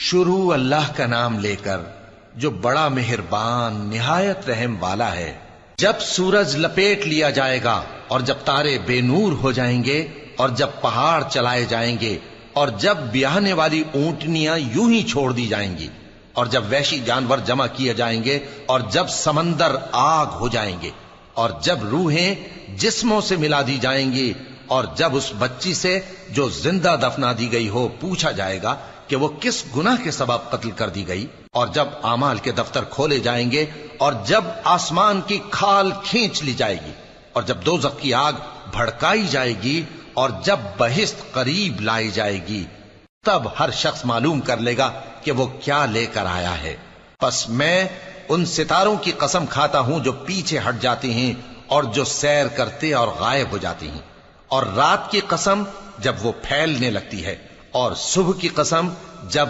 شروع اللہ کا نام لے کر جو بڑا مہربان نہایت رحم والا ہے۔ جب سورج لپیٹ لیا جائے گا اور جب تارے بے نور ہو جائیں گے اور جب پہاڑ چلائے جائیں گے اور جب بیاہنے والی اونٹنیاں یوں ہی چھوڑ دی جائیں گی اور جب وحشی جانور جمع کیے جائیں گے اور جب سمندر آگ ہو جائیں گے اور جب روحیں جسموں سے ملا دی جائیں گی اور جب اس بچی سے جو زندہ دفنا دی گئی ہو پوچھا جائے گا کہ وہ کس گناہ کے سبب قتل کر دی گئی، اور جب اعمال کے دفتر کھولے جائیں گے اور جب آسمان کی کھال کھینچ لی جائے گی اور جب دوزخ کی آگ بھڑکائی جائے گی اور جب بہشت قریب لائی جائے گی، تب ہر شخص معلوم کر لے گا کہ وہ کیا لے کر آیا ہے۔ پس میں ان ستاروں کی قسم کھاتا ہوں جو پیچھے ہٹ جاتے ہیں اور جو سیر کرتے اور غائب ہو جاتے ہیں، اور رات کی قسم جب وہ پھیلنے لگتی ہے، اور صبح کی قسم جب